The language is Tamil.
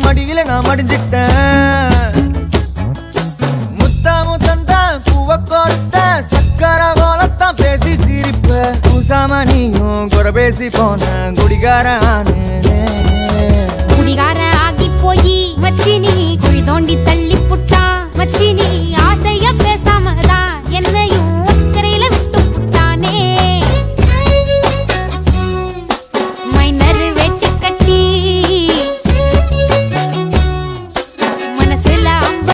மடியில நான் மடிஞ்சிட்டேன். முத்தாமு தந்தா பூவ கொடுத்த சக்கர போலத்தான் பேசி சிரிப்ப. பூசாம நீயும் குறை பேசி போன குடிகாரானு. குடிகார ஆகி போய் மச்சினி குழி தோண்டி தள்ளி புட்டா. மச்சினி